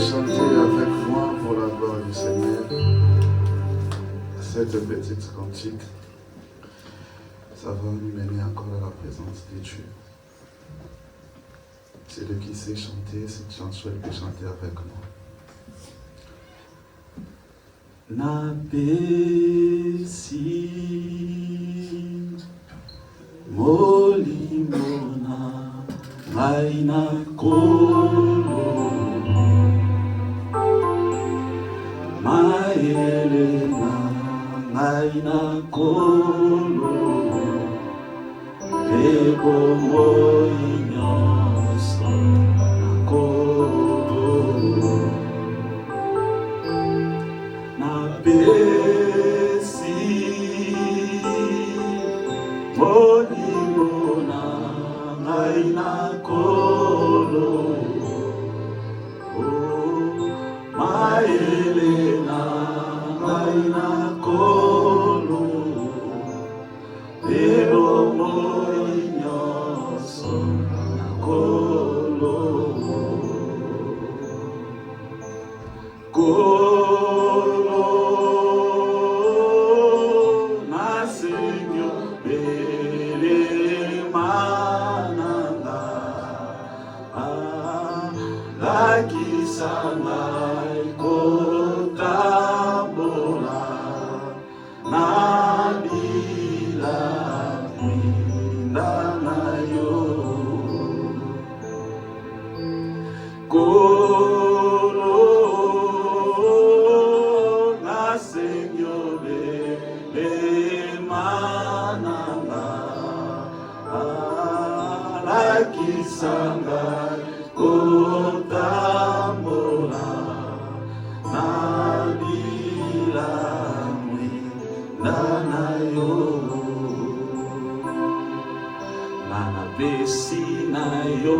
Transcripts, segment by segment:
chanter avec moi pour la gloire du Seigneur cette petite cantique. Ça va nous mener encore à la présence de Dieu. Celui qui sait chanter cette chanson, il peut chanter avec moi. Napesi molimona maina kolo maelena maina kolo bebomo inyoso kolo napesi molimona maina kolo maelena maina kolo elomo inyoso kolo kolo na Senhor bele mananga lakisanga ikotambola nabila kwinda nayo kolo na Senhor bele mananga lakisanga kotambola nabila mwinda nayo nanapesi nayo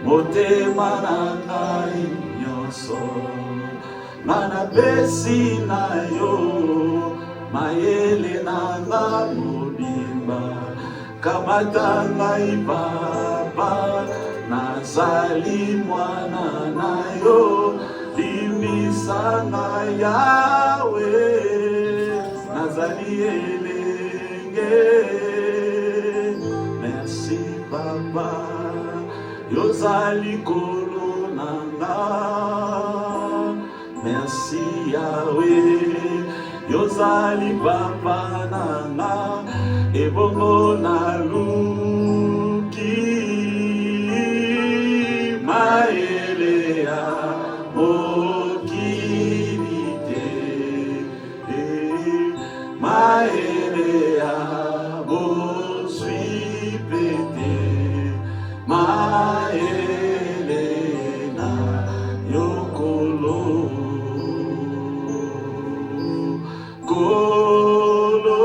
motema na ngai nyonso nanapesi nayo mayele na nga mobimba kamata ngai papa nazali mwana na yo limbisa ngai yawe nazali elenge merci papa yozali kolo na nga merci yawe yozali papa na nga ebongo naluki maele ya mokili te maele ya bozwi pete maele na yokolo kolo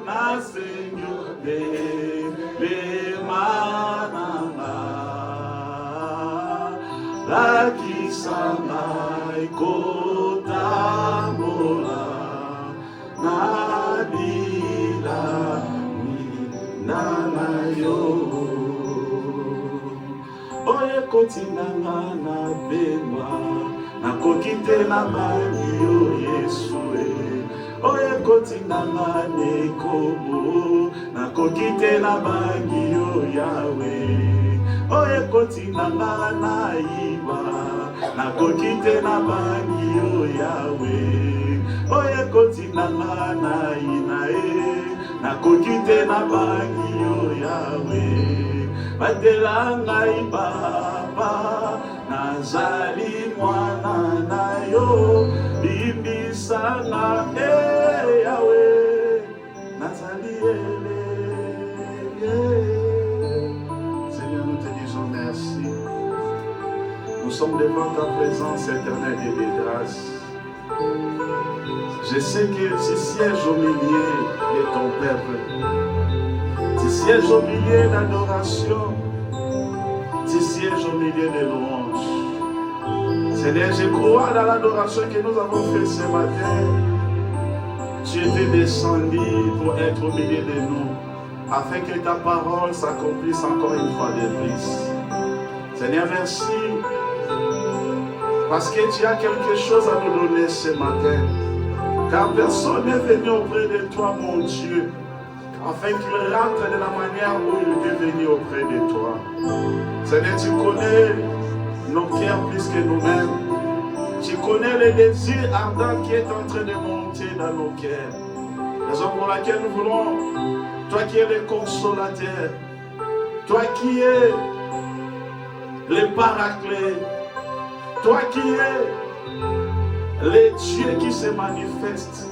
na Senhor bele mananga lakisanga ikotambola nabila mwinda nayo oye kotinanga na bengwa nakoki te na bangi yo Yesu oye kotinanga nekobo nakoki te na bangi yo Yawe oye kotinanga na iba nakoki te na bangi yo Yawe oye kotinanga na inae nakoki te na bangi yo Yawe batela ngai papa nazali mwana na yo limbisa nga Yawe nazali elenge. Seigneur, nous te disons merci. Nous sommes devant ta présence éternelle et de grâce. Je sais que tu sièges au milieu de ton peuple. Tu sièges au milieu d'adoration. Tu sièges au milieu de louanges. Seigneur, je crois dans l'adoration que nous avons fait ce matin. Tu étais descendu pour être au milieu de nous, afin que ta parole s'accomplisse encore une fois de plus. Seigneur, merci parce que tu as quelque chose à nous donner ce matin. Car personne n'est venu auprès de toi, mon Dieu, afin qu'il rentre de la manière où il veut venir auprès de toi. Seigneur, tu connais nos cœurs plus que nous-mêmes. Tu connais le désir ardent qui est en train de monter dans nos cœurs. Raison pour laquelle nous voulons, toi qui es le consolateur, toi qui es le paraclet, toi qui es le Dieu qui se manifeste,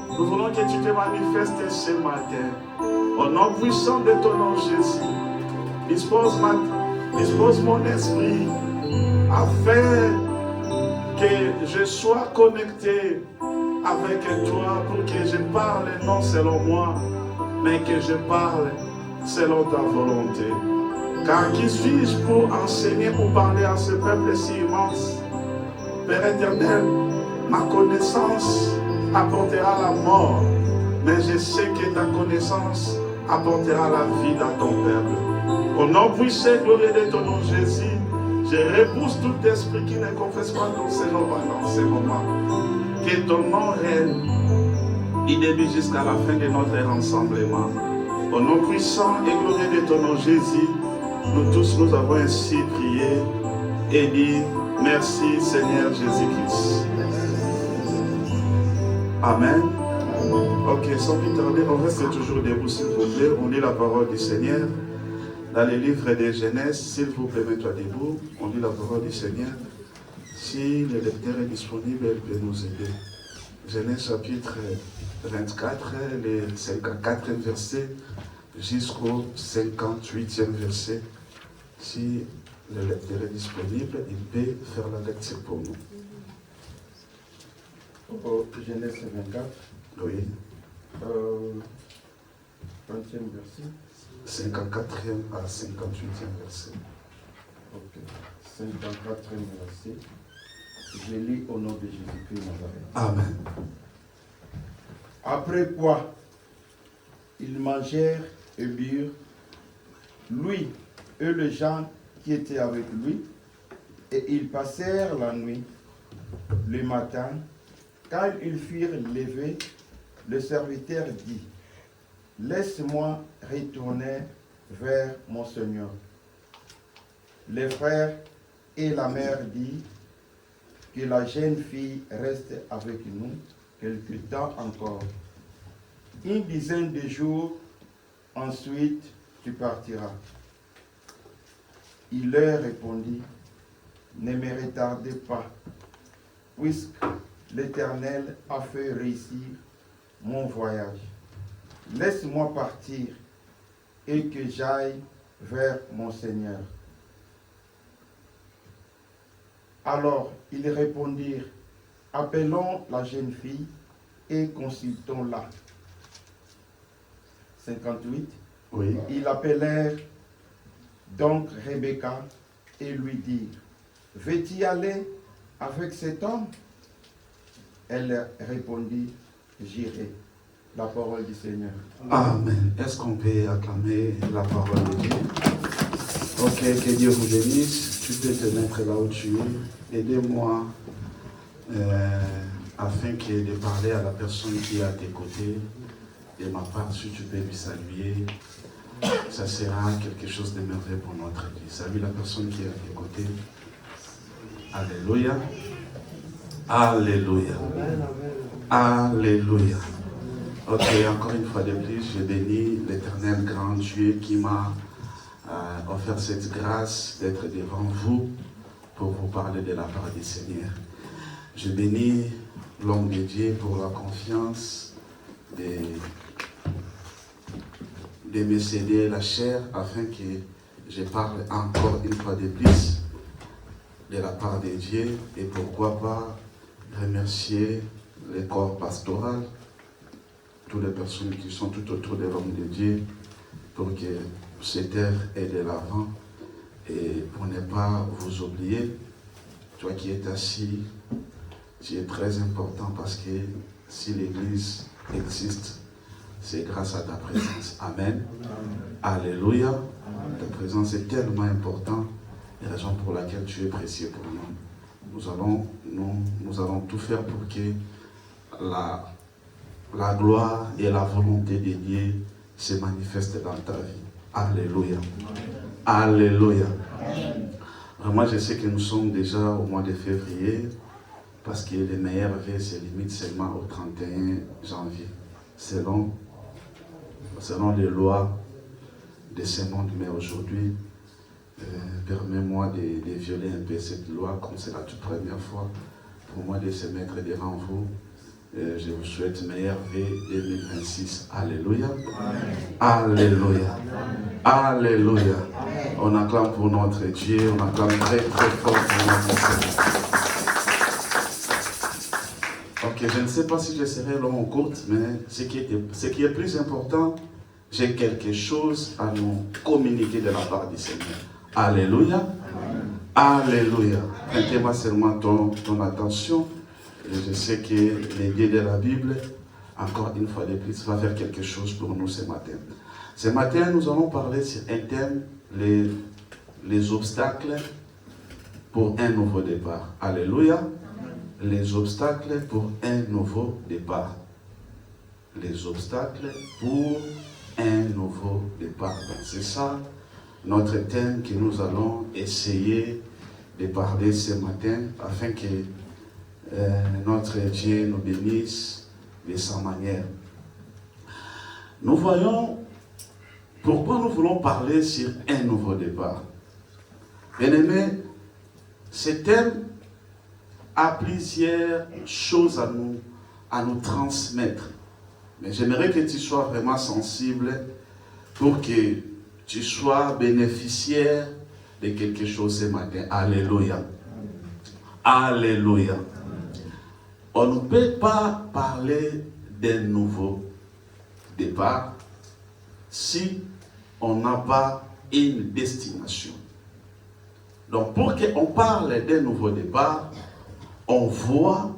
nous voulons que tu te manifestes ce matin. Au nom puissant de ton nom Jésus, dispose mon esprit afin que je sois connecté avec toi pour que je parle non selon moi, mais que je parle selon ta volonté. Car qui suis-je pour enseigner, pour parler à ce peuple si immense? Père éternel, ma connaissance apportera la mort, mais je sais que ta connaissance apportera la vie dans ton peuple. Au nom puissant et glorieux de ton nom Jésus, je repousse tout esprit qui ne confesse pas ton Seigneur dans ce moment. Que ton nom règne, il débute jusqu'à la fin de notre rassemblement. Au nom puissant et glorieux de ton nom Jésus, nous tous nous avons ainsi prié et dit merci Seigneur Jésus-Christ. Amen. Ok, sans plus tarder, on reste toujours debout s'il vous plaît. On lit la parole du Seigneur dans les livres de Genèse. S'il vous plaît, mets-toi debout. On lit la parole du Seigneur. Si le lecteur est disponible, il peut nous aider. Genèse chapitre 24, le 54e verset jusqu'au 58e verset. Si le lecteur est disponible, il peut faire la lecture pour nous. Genèse 24. Oui. 20e verset. 54e à 58e verset. Ok. 54e verset. Je lis au nom de Jésus-Christ Nazareth. Amen. Après quoi, ils mangèrent et burent, lui et les gens qui étaient avec lui, et ils passèrent la nuit. Le matin, quand ils furent levés, le serviteur dit, « Laisse-moi retourner vers mon Seigneur. » Les frères et la mère disent, « Que la jeune fille reste avec nous quelque temps encore. Une dizaine de jours, ensuite tu partiras. » Il leur répondit, « Ne me retardez pas, puisque l'Éternel a fait réussir mon voyage. Laisse-moi partir et que j'aille vers mon Seigneur. » Alors ils répondirent, « Appelons la jeune fille et consultons-la. » 58. Oui. Ils appelèrent donc Rebecca et lui dirent, « Veux-tu aller avec cet homme ?» Elle répondit, « J'irai. » La parole du Seigneur. Amen. Est-ce qu'on peut acclamer la parole de Dieu? Ok, que Dieu vous bénisse. Tu peux te mettre là où tu es. Aidez-moi afin de parler à la personne qui est à tes côtés. De ma part, si tu peux lui saluer, ça sera quelque chose de merveilleux pour notre vie. Salue la personne qui est à tes côtés. Alléluia. Alléluia. Alléluia. Ok, encore une fois de plus, je bénis l'Éternel grand Dieu qui m'a offert cette grâce d'être devant vous pour vous parler de la part du Seigneur. Je bénis l'homme de Dieu pour la confiance de me céder la chair afin que je parle encore une fois de plus de la part de Dieu et pourquoi pas remercier le corps pastoral, toutes les personnes qui sont tout autour de l'homme de Dieu pour que cette œuvre aille de l'avant et pour ne pas vous oublier. Toi qui es assis, tu es très important parce que si l'Église existe, c'est grâce à ta présence. Amen. Amen. Alléluia. Amen. Ta présence est tellement importante. Et raison pour laquelle tu es précieux pour nous. Nous allons tout faire pour que la gloire et la volonté de Dieu se manifestent dans ta vie. Alléluia. Alléluia. Vraiment, je sais que nous sommes déjà au mois de février, parce que les meilleurs vœux se limitent seulement au 31 janvier, selon les lois de ce monde. Mais aujourd'hui, permets-moi de violer un peu cette loi, comme c'est la toute première fois pour moi de se mettre devant vous. Je vous souhaite meilleur vœux 2026. Alléluia. Amen. Alléluia. Amen. Alléluia. Amen. On acclame pour notre Dieu, on acclame très très fort pour notre Seigneur. Ok, je ne sais pas si je serai long ou courte, mais ce qui est plus important, j'ai quelque chose à nous communiquer de la part du Seigneur. Alléluia. Amen. Alléluia. Prêtez-moi seulement ton attention. Et je sais que le Dieu de la Bible, encore une fois de plus, va faire quelque chose pour nous ce matin. Ce matin, nous allons parler sur un thème, les obstacles pour un nouveau départ. Alléluia. Amen. Les obstacles pour un nouveau départ. Les obstacles pour un nouveau départ. C'est ça notre thème que nous allons essayer de parler ce matin afin que notre Dieu nous bénisse de sa manière. Nous voyons pourquoi nous voulons parler sur un nouveau départ. Bien-aimés, ce thème a plusieurs choses à nous transmettre. Mais j'aimerais que tu sois vraiment sensible pour que tu sois bénéficiaire de quelque chose ce matin. Alléluia. Alléluia. On ne peut pas parler d'un nouveau départ si on n'a pas une destination. Donc pour qu'on parle d'un nouveau départ, on voit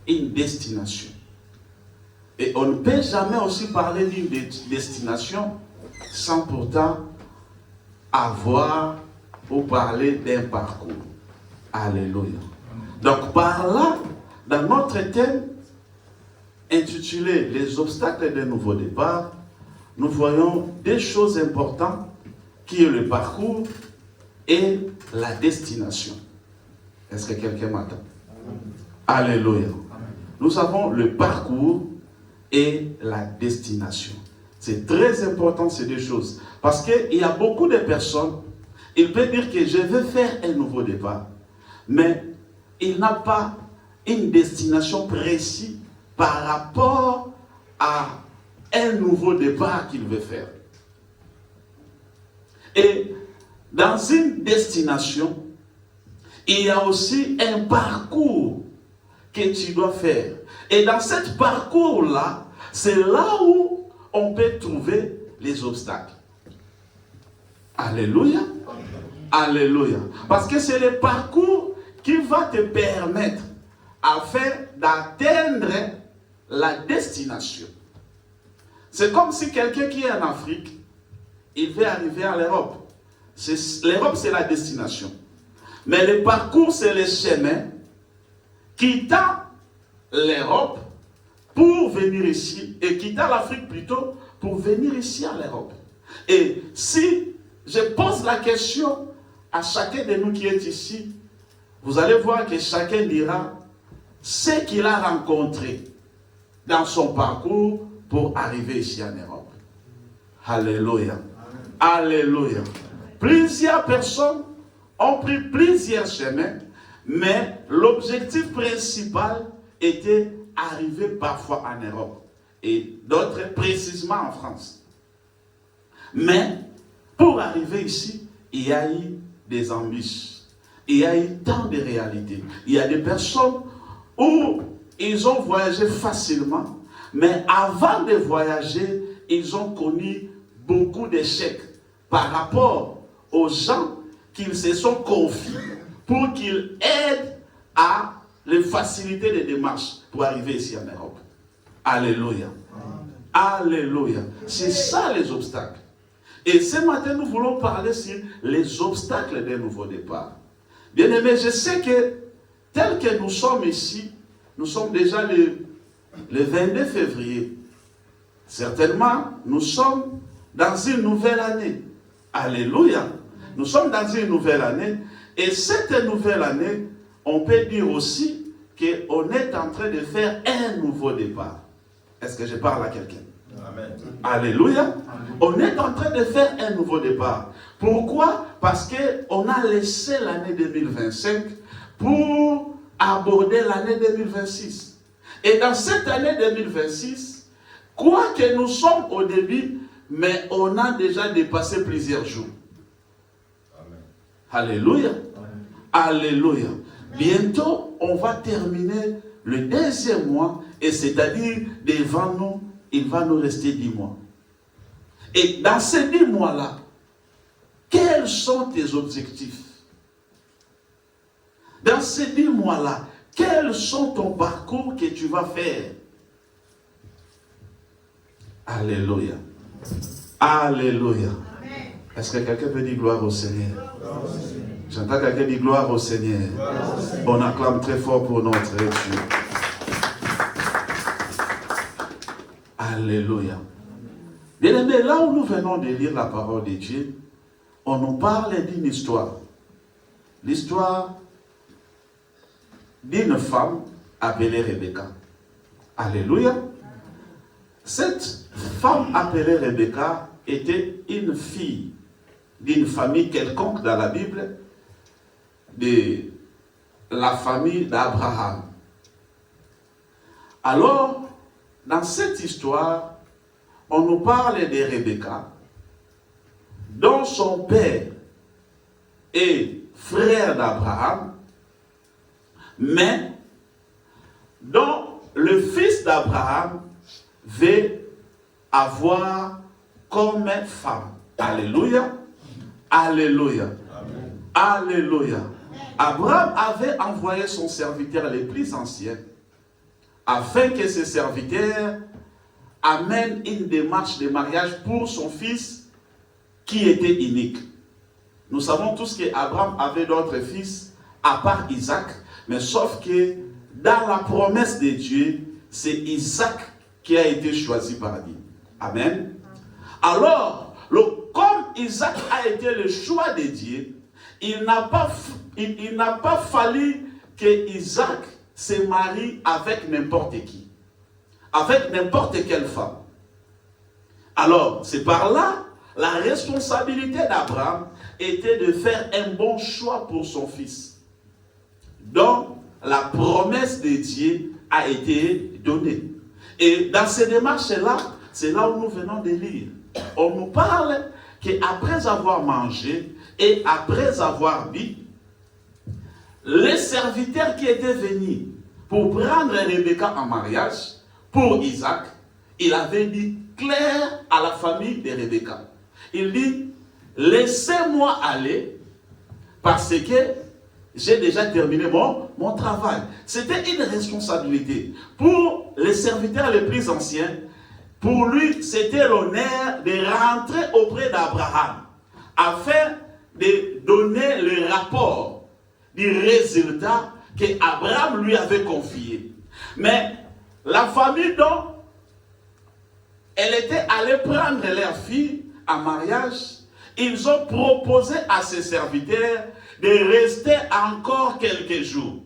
une destination. Et on ne peut jamais aussi parler d'une destination sans pourtant avoir ou parler d'un parcours. Alléluia. Donc par là, dans notre thème intitulé « Les obstacles d'un nouveau départ », nous voyons des choses importantes qui est le parcours et la destination. Est-ce que quelqu'un m'attend? Alléluia. Nous avons le parcours et la destination. C'est très important ces deux choses. Parce qu'il y a beaucoup de personnes, ils peuvent dire que je veux faire un nouveau départ, mais il n'a pas une destination précise par rapport à un nouveau départ qu'il veut faire. Et dans une destination, il y a aussi un parcours que tu dois faire. Et dans ce parcours-là, c'est là où on peut trouver les obstacles. Alléluia. Alléluia. Parce que c'est le parcours qui va te permettre afin d'atteindre la destination. C'est comme si quelqu'un qui est en Afrique, il veut arriver à l'Europe. L'Europe, c'est la destination. Mais le parcours, c'est le chemin quittant l'Europe pour venir ici, et quittant l'Afrique plutôt, pour venir ici à l'Europe. Et si je pose la question à chacun de nous qui est ici, vous allez voir que chacun dira ce qu'il a rencontré dans son parcours pour arriver ici en Europe. Alléluia. Alléluia. Plusieurs personnes ont pris plusieurs chemins, mais l'objectif principal était arriver parfois en Europe et d'autres précisément en France. Mais pour arriver ici, il y a eu des embûches, il y a eu tant de réalités. Il y a des personnes où ils ont voyagé facilement, mais avant de voyager, ils ont connu beaucoup d'échecs par rapport aux gens qu'ils se sont confiés pour qu'ils aident à les faciliter les démarches pour arriver ici en Europe. Alléluia. Alléluia. C'est ça les obstacles. Et ce matin, nous voulons parler sur les obstacles d'un nouveau départ. Bien aimé, je sais que tel que nous sommes ici, nous sommes déjà le 22 février. Certainement, nous sommes dans une nouvelle année. Alléluia. Nous sommes dans une nouvelle année. Et cette nouvelle année, on peut dire aussi qu'on est en train de faire un nouveau départ. Est-ce que je parle à quelqu'un? Amen. Alléluia. Amen. On est en train de faire un nouveau départ. Pourquoi? Parce qu'on a laissé l'année 2025 pour aborder l'année 2026. Et dans cette année 2026, quoi que nous sommes au début, mais on a déjà dépassé plusieurs jours. Amen. Alléluia. Amen. Alléluia. Bientôt, on va terminer le deuxième mois, et c'est-à-dire devant nous, il va nous rester 10 mois. Et dans ces 10 mois-là, quels sont tes objectifs? Dans ces 10 mois-là, quels sont ton parcours que tu vas faire? Alléluia. Alléluia. Est-ce que quelqu'un peut dire gloire au Seigneur? J'entends quelqu'un dire gloire au Seigneur. On acclame très fort pour notre Dieu. Alléluia. Bien aimé, là où nous venons de lire la parole de Dieu, on nous parle d'une histoire. L'histoire d'une femme appelée Rebecca. Alléluia. Cette femme appelée Rebecca était une fille d'une famille quelconque dans la Bible, de la famille d'Abraham. Alors, dans cette histoire, on nous parle de Rebecca, dont son père est frère d'Abraham, mais dont le fils d'Abraham veut avoir comme femme. Alléluia. Alléluia. Amen. Alléluia. Abraham avait envoyé son serviteur le plus ancien afin que ce serviteur amène une démarche de mariage pour son fils qui était unique. Nous savons tous qu'Abraham avait d'autres fils à part Isaac, mais sauf que dans la promesse de Dieu, c'est Isaac qui a été choisi par Dieu. Amen. Alors, comme Isaac a été le choix de Dieu, il n'a pas fallu que Isaac se marie avec n'importe qui, avec n'importe quelle femme. Alors, c'est par là, la responsabilité d'Abraham était de faire un bon choix pour son fils. Donc, la promesse de Dieu a été donnée. Et dans ces démarches-là, c'est là où nous venons de lire. On nous parle qu'après avoir mangé et après avoir bu, les serviteurs qui étaient venus pour prendre Rebecca en mariage pour Isaac, il avait dit clair à la famille de Rebecca. Il dit, laissez-moi aller parce que j'ai déjà terminé mon travail. C'était une responsabilité. Pour les serviteurs les plus anciens, pour lui, c'était l'honneur de rentrer auprès d'Abraham afin de donner le rapport du résultat qu'Abraham lui avait confié. Mais la famille dont elle était allée prendre leur fille en mariage, ils ont proposé à ses serviteurs de rester encore quelques jours.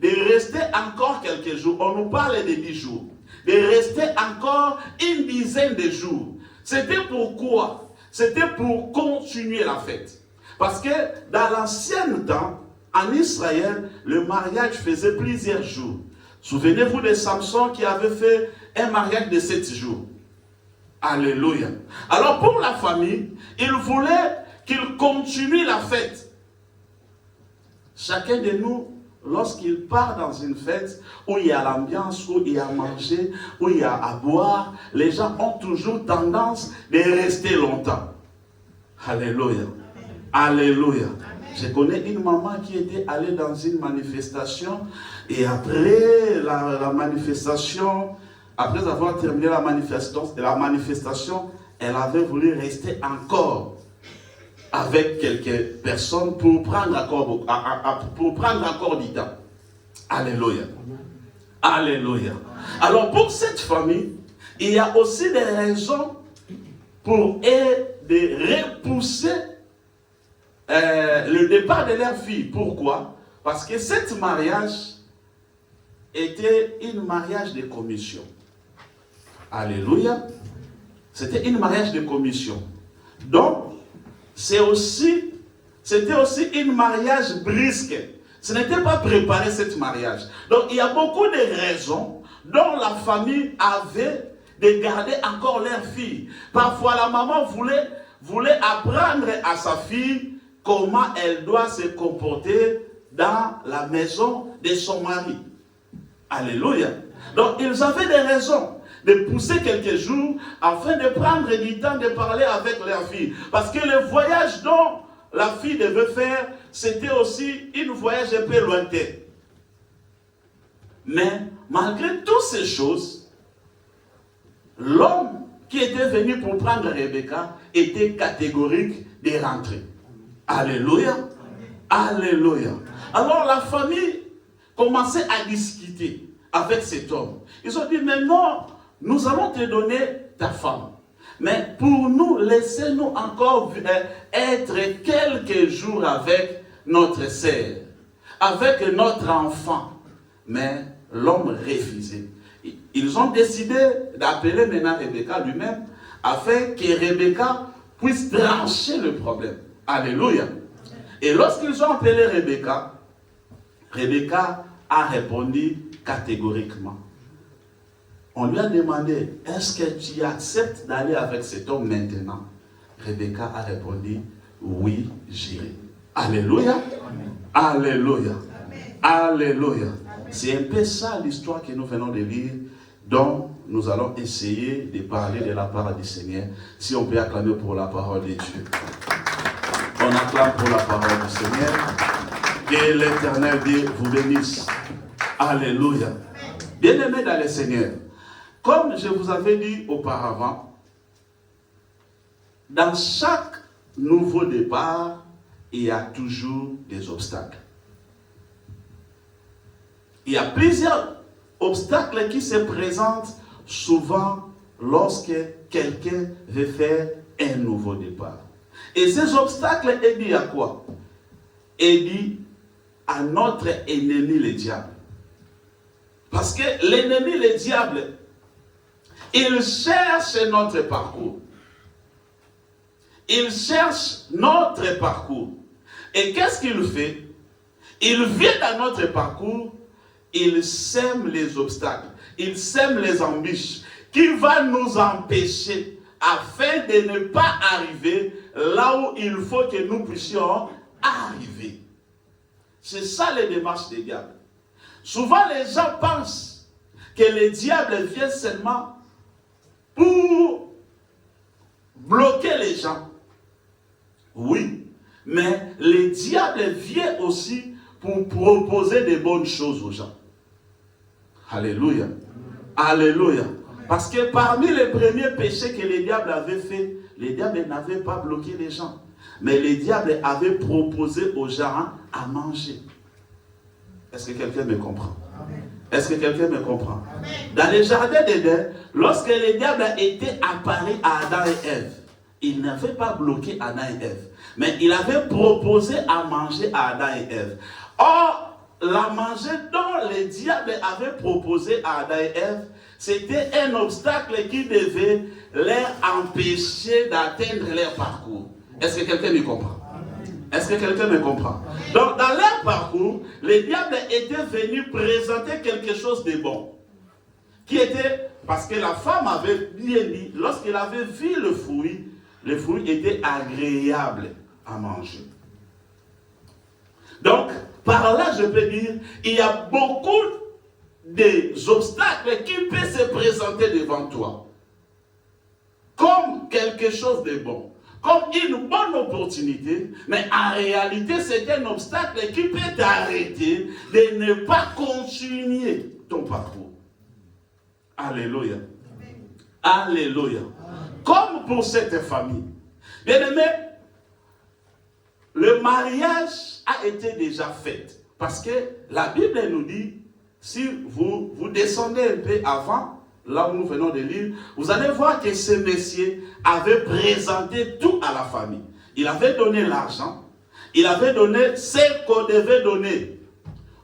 De rester encore quelques jours. On nous parle de 10 jours. De rester encore une dizaine de jours. C'était pourquoi? C'était pour continuer la fête. Parce que dans l'ancien temps, en Israël, le mariage faisait plusieurs jours. Souvenez-vous de Samson qui avait fait un mariage de 7 jours. Alléluia. Alors pour la famille, il voulait qu'il continue la fête. Chacun de nous, lorsqu'il part dans une fête où il y a l'ambiance, où il y a à manger, où il y a à boire, les gens ont toujours tendance de rester longtemps. Alléluia. Alléluia. Je connais une maman qui était allée dans une manifestation et après la manifestation, après avoir terminé la manifestation, elle avait voulu rester encore avec quelques personnes pour prendre encore du temps. Alléluia. Alléluia. Alors pour cette famille, il y a aussi des raisons pour de repousser le départ de leur fille. Pourquoi? Parce que cet mariage était un mariage de commission. Alléluia. C'était un mariage de commission. Donc, c'était aussi un mariage brisque. Ce n'était pas préparé, cet mariage. Donc, il y a beaucoup de raisons dont la famille avait de garder encore leur fille. Parfois, la maman voulait apprendre à sa fille comment elle doit se comporter dans la maison de son mari. Alléluia. Donc, ils avaient des raisons de pousser quelques jours afin de prendre du temps de parler avec leur fille. Parce que le voyage dont la fille devait faire, c'était aussi un voyage un peu lointain. Mais malgré toutes ces choses, l'homme qui était venu pour prendre Rebecca était catégorique de rentrer. Alléluia. Alléluia. Alors la famille commençait à discuter avec cet homme. Ils ont dit, mais non, nous allons te donner ta femme. Mais pour nous, laissez-nous encore être quelques jours avec notre sœur, avec notre enfant. Mais l'homme refusait. Ils ont décidé d'appeler maintenant Rebecca lui-même afin que Rebecca puisse trancher le problème. Alléluia. Et lorsqu'ils ont appelé Rebecca, Rebecca a répondu catégoriquement. On lui a demandé, est-ce que tu acceptes d'aller avec cet homme maintenant? Rebecca a répondu, oui, j'irai. Alléluia. Amen. Alléluia. Amen. Alléluia. C'est un peu ça l'histoire que nous venons de lire, dont nous allons essayer de parler de la part du Seigneur. Si on peut acclamer pour la parole de Dieu. On acclame pour la parole du Seigneur. Que l'Éternel Dieu vous bénisse. Alléluia. Bien-aimés dans le Seigneur, comme je vous avais dit auparavant, dans chaque nouveau départ, il y a toujours des obstacles. Il y a plusieurs obstacles qui se présentent souvent lorsque quelqu'un veut faire un nouveau départ. Et ces obstacles est dit à quoi? Est dit à notre ennemi le diable. Parce que l'ennemi le diable, il cherche notre parcours. Il cherche notre parcours. Et qu'est-ce qu'il fait? Il vient dans notre parcours, il sème les obstacles, il sème les embûches qui vont nous empêcher afin de ne pas arriver là où il faut que nous puissions arriver. C'est ça les démarches des diables. Souvent les gens pensent que le diable vient seulement pour bloquer les gens. Oui, mais le diable vient aussi pour proposer de bonnes choses aux gens. Alléluia. Alléluia. Parce que parmi les premiers péchés que le diable avait fait, le diable n'avait pas bloqué les gens. Mais le diable avait proposé aux gens à manger. Est-ce que quelqu'un me comprend? Est-ce que quelqu'un me comprend? Dans le jardin d'Éden, lorsque le diable était apparu à Adam et Ève, il n'avait pas bloqué Adam et Ève, mais il avait proposé à manger à Adam et Ève. Or, la manger dont le diable avait proposé à Adam et Ève, c'était un obstacle qui devait leur empêcher d'atteindre leur parcours. Est-ce que quelqu'un me comprend? Est-ce que quelqu'un me comprend? Donc, dans leur parcours, le diable était venu présenter quelque chose de bon. Qui était, parce que la femme avait bien dit, lorsqu'elle avait vu le fruit était agréable à manger. Donc, par là, je peux dire, il y a beaucoup d'obstacles qui peuvent se présenter devant toi. Comme quelque chose de bon. Comme une bonne opportunité, mais en réalité, c'est un obstacle qui peut t'arrêter de ne pas continuer ton parcours. Alléluia. Alléluia. Comme pour cette famille. Bien-aimé, le mariage a été déjà fait. Parce que la Bible nous dit, si vous descendez un peu avant, là où nous venons de lire, vous allez voir que ce monsieur avait présenté tout à la famille. Il avait donné l'argent, il avait donné ce qu'on devait donner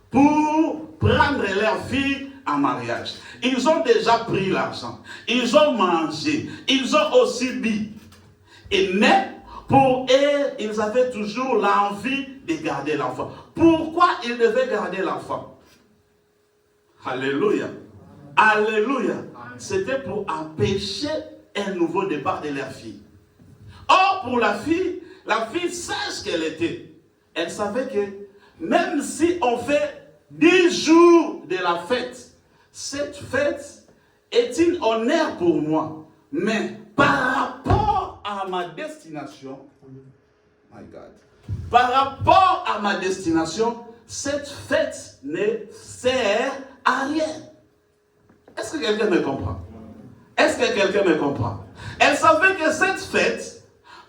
pour prendre leur fille en mariage. Ils ont déjà pris l'argent, ils ont mangé, ils ont aussi bu. Mais pour eux, ils avaient toujours l'envie de garder l'enfant. Pourquoi ils devaient garder l'enfant? Alléluia. Alléluia. C'était pour empêcher un nouveau départ de leur fille. Or, pour la fille sait ce qu'elle était. Elle savait que même si on fait 10 jours de la fête, cette fête est un honneur pour moi. Mais par rapport à ma destination, my God, par rapport à ma destination, cette fête ne sert à rien. Est-ce que quelqu'un me comprend? Est-ce que quelqu'un me comprend? Elle savait que cette fête,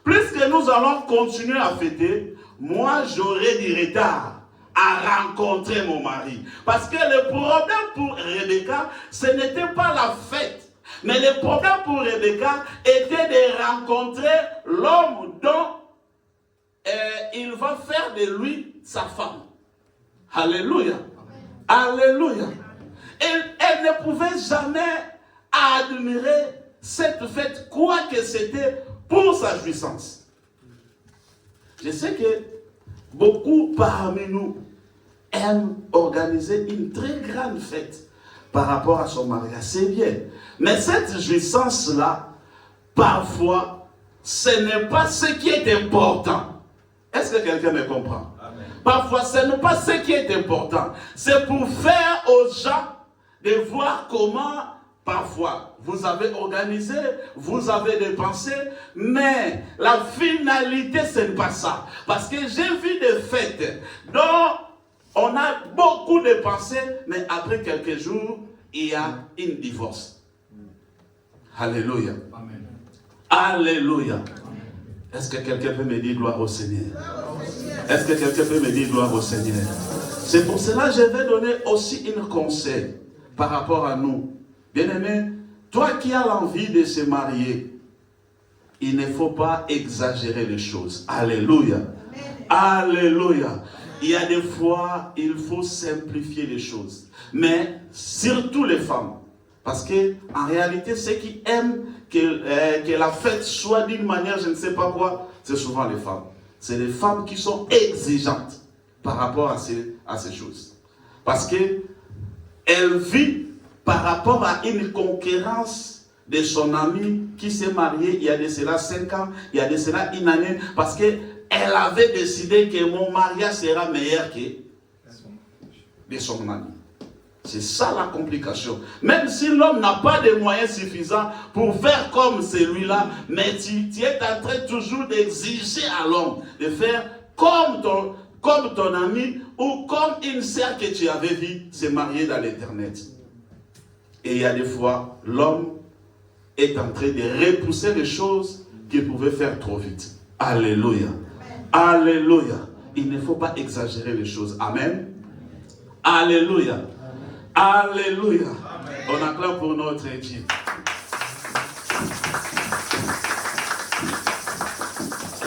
puisque nous allons continuer à fêter, moi j'aurai du retard à rencontrer mon mari. Parce que le problème pour Rebecca, ce n'était pas la fête. Mais le problème pour Rebecca était de rencontrer l'homme dont il va faire de lui sa femme. Alléluia. Alléluia. Elle ne pouvait jamais admirer cette fête, quoi que c'était pour sa jouissance. Je sais que beaucoup parmi nous aiment organiser une très grande fête par rapport à son mariage. C'est bien. Mais cette jouissance-là, parfois, ce n'est pas ce qui est important. Est-ce que quelqu'un me comprend? Amen. Parfois, ce n'est pas ce qui est important. C'est pour faire aux gens de voir comment, parfois, vous avez organisé, vous avez dépensé, mais la finalité, ce n'est pas ça. Parce que j'ai vu des fêtes dont on a beaucoup dépensé, mais après quelques jours, il y a une divorce. Alléluia. Amen. Alléluia. Est-ce que quelqu'un peut me dire gloire au Seigneur? Est-ce que quelqu'un peut me dire gloire au Seigneur? C'est pour cela que je vais donner aussi un conseil par rapport à nous. Bien-aimé, toi qui as l'envie de se marier, il ne faut pas exagérer les choses. Alléluia. Alléluia. Il y a des fois, il faut simplifier les choses. Mais surtout les femmes. Parce qu'en réalité, ceux qui aiment que la fête soit d'une manière, je ne sais pas quoi, c'est souvent les femmes. C'est les femmes qui sont exigeantes par rapport à ces choses. Parce qu'elle vit par rapport à une concurrence de son ami qui s'est marié il y a de cela 5 ans, il y a de cela 1 année, parce qu'elle avait décidé que mon mariage sera meilleur que de son ami. C'est ça la complication. Même si l'homme n'a pas de moyens suffisants pour faire comme celui-là, mais tu es en train toujours d'exiger à l'homme de faire comme ton ami ou comme une sœur que tu avais vue se marier dans l'internet. Et il y a des fois, l'homme est en train de repousser les choses qu'il pouvait faire trop vite. Alléluia. Alléluia. Il ne faut pas exagérer les choses. Amen. Alléluia. Alléluia. Amen. On acclame pour notre Dieu.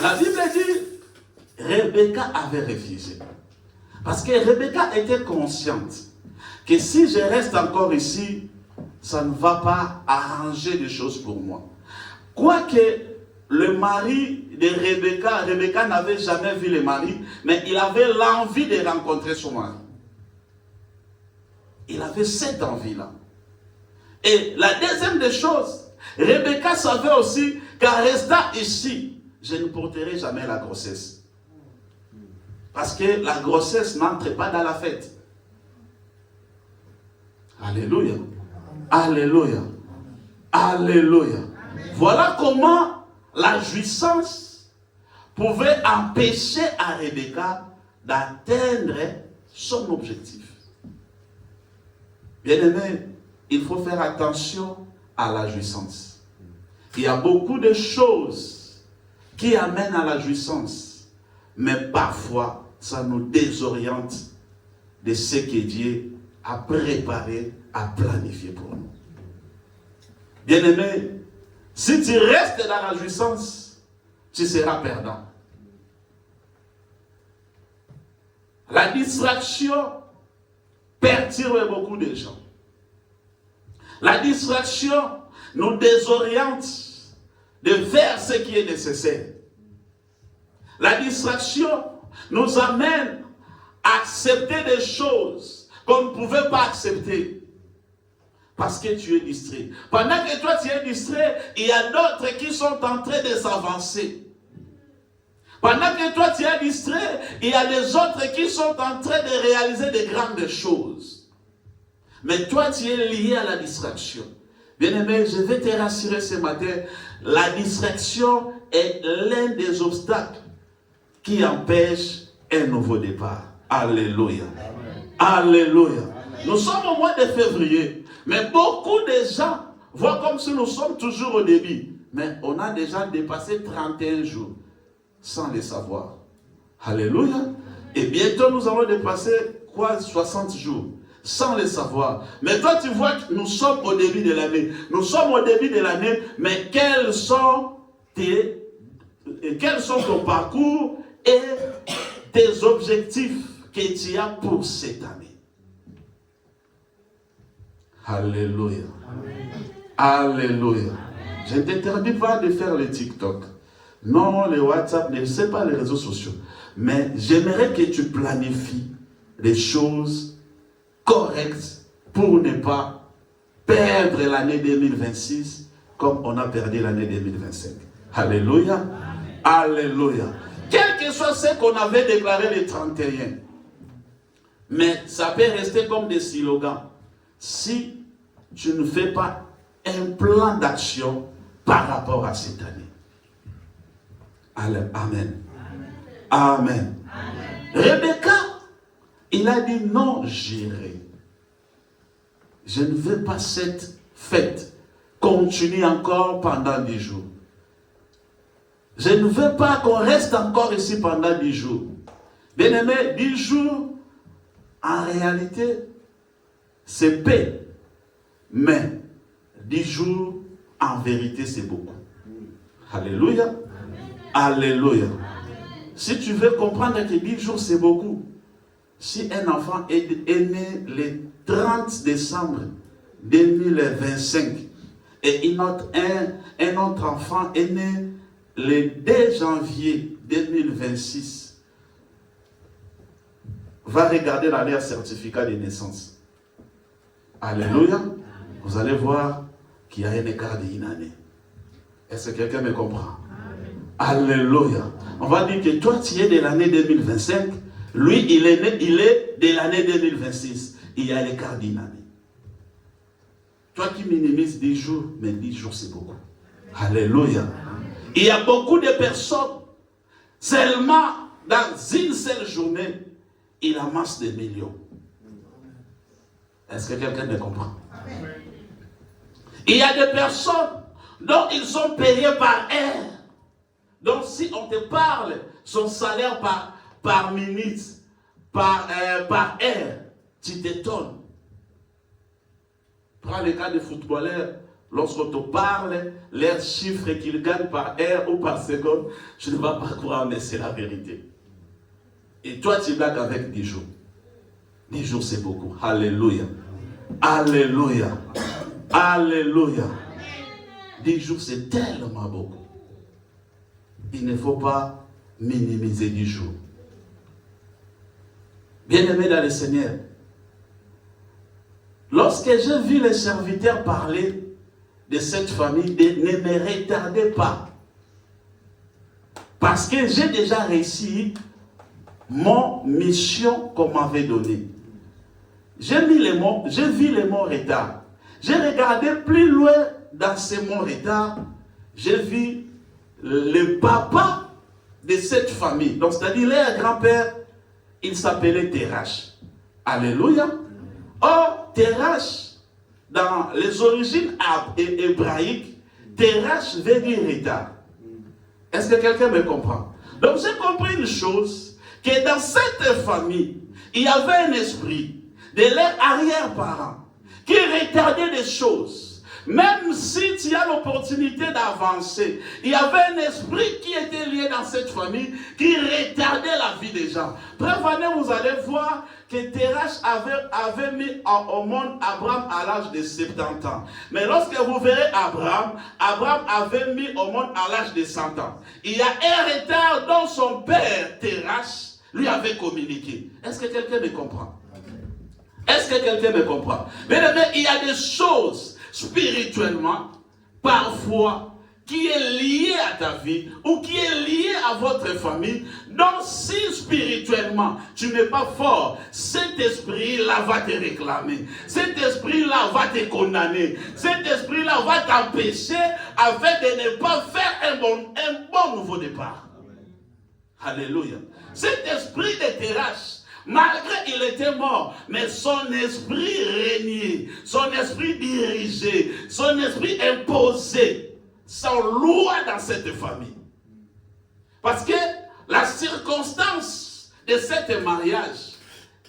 La Bible dit, Rebecca avait refusé. Parce que Rebecca était consciente que si je reste encore ici, ça ne va pas arranger les choses pour moi. Quoique le mari de Rebecca n'avait jamais vu le mari, mais il avait l'envie de rencontrer son mari. Il avait cette envie-là. Et la deuxième des choses, Rebecca savait aussi qu'en restant ici, je ne porterai jamais la grossesse. Parce que la grossesse n'entre pas dans la fête. Alléluia. Alléluia. Alléluia. Voilà comment la jouissance pouvait empêcher à Rebecca d'atteindre son objectif. Bien-aimé, il faut faire attention à la jouissance. Il y a beaucoup de choses qui amènent à la jouissance, mais parfois, ça nous désoriente de ce que Dieu a préparé, a planifié pour nous. Bien-aimé, si tu restes dans la jouissance, tu seras perdant. La distraction perturbe beaucoup de gens. La distraction nous désoriente de faire ce qui est nécessaire. La distraction nous amène à accepter des choses qu'on ne pouvait pas accepter. Parce que tu es distrait. Pendant que toi tu es distrait, il y a d'autres qui sont en train de s'avancer. Pendant que toi tu es distrait, il y a des autres qui sont en train de réaliser de grandes choses. Mais toi tu es lié à la distraction. Bien-aimé, je vais te rassurer ce matin, la distraction est l'un des obstacles qui empêche un nouveau départ. Alléluia. Alléluia. Nous sommes au mois de février, mais beaucoup de gens voient comme si nous sommes toujours au début. Mais on a déjà dépassé 31 jours sans le savoir. Alléluia. Et bientôt nous allons dépasser 60 jours sans le savoir. Mais toi tu vois que nous sommes au début de l'année. Nous sommes au début de l'année, mais quels sont ton parcours et tes objectifs que tu as pour cette année? Alléluia. Alléluia. Je ne t'interdis pas de faire le TikTok. Non, le WhatsApp, ne sais pas les réseaux sociaux. Mais j'aimerais que tu planifies les choses correctes pour ne pas perdre l'année 2026 comme on a perdu l'année 2025. Alléluia. Alléluia. Quel que soit ce qu'on avait déclaré le 31, mais ça peut rester comme des slogans. Si tu ne fais pas un plan d'action par rapport à cette année. Amen. Amen. Amen. Rebecca, il a dit non, j'irai. Je ne veux pas cette fête continuer encore pendant 10 jours. Je ne veux pas qu'on reste encore ici pendant 10 jours. Bien-aimé, 10 jours, en réalité, c'est paix. Mais 10 jours, en vérité, c'est beaucoup. Alléluia. Amen. Alléluia. Amen. Si tu veux comprendre que 10 jours, c'est beaucoup. Si un enfant est né le 30 décembre 2025 et un autre enfant est né le 2 janvier 2026, va regarder dans leur certificat de naissance. Alléluia. Vous allez voir qu'il y a un écart d'une année. Est-ce que quelqu'un me comprend? Alléluia. On va dire que toi, tu es de l'année 2025. Lui, il est de l'année 2026. Il y a l'écart d'une année. Toi qui minimises 10 jours, mais 10 jours, c'est beaucoup. Alléluia. Il y a beaucoup de personnes, seulement dans une seule journée, ils amassent des millions. Est-ce que quelqu'un me comprend? Il y a des personnes dont ils sont payés par heure. Donc si on te parle, son salaire par minute, par heure, tu t'étonnes. Prends le cas des footballeurs. Lorsqu'on te parle, les chiffres qu'ils gagnent par heure ou par seconde, je ne vais pas croire, mais c'est la vérité. Et toi, tu blagues avec 10 jours. 10 jours, c'est beaucoup. Alléluia. Alléluia. Alléluia. 10 jours, c'est tellement beaucoup. Il ne faut pas minimiser 10 jours. Bien-aimés dans le Seigneur, lorsque j'ai vu les serviteurs parler de cette famille, ne me retardez pas. Parce que j'ai déjà réussi mon mission qu'on m'avait donnée. J'ai vu les mots retard. J'ai regardé plus loin dans ces mots retard. J'ai vu le papa de cette famille. Donc, c'est-à-dire leur grand-père, il s'appelait Terach. Alléluia. Or, Terach, dans les origines hébraïques, Terach veut dire retard. Est-ce que quelqu'un me comprend? Donc j'ai compris une chose, que dans cette famille, il y avait un esprit de leurs arrière-parents qui retardait des choses. Même si tu as l'opportunité d'avancer, il y avait un esprit qui était lié dans cette famille qui retardait la vie des gens. Prévenez, vous allez voir que Terach avait mis au monde Abraham à l'âge de 70 ans. Mais lorsque vous verrez Abraham avait mis au monde à l'âge de 100 ans. Il y a un retard dont son père Terach lui avait communiqué. Est-ce que quelqu'un me comprend? Est-ce que quelqu'un me comprend? Mais il y a des choses spirituellement, parfois, qui est lié à ta vie ou qui est lié à votre famille, donc si spirituellement tu n'es pas fort, cet esprit-là va te réclamer, cet esprit-là va te condamner, cet esprit-là va t'empêcher afin de ne pas faire un bon nouveau départ. Alléluia. Cet esprit de Terach, malgré il était mort, mais son esprit régnait, son esprit dirigeait, son esprit imposait sans loi dans cette famille. Parce que la circonstance de cet mariage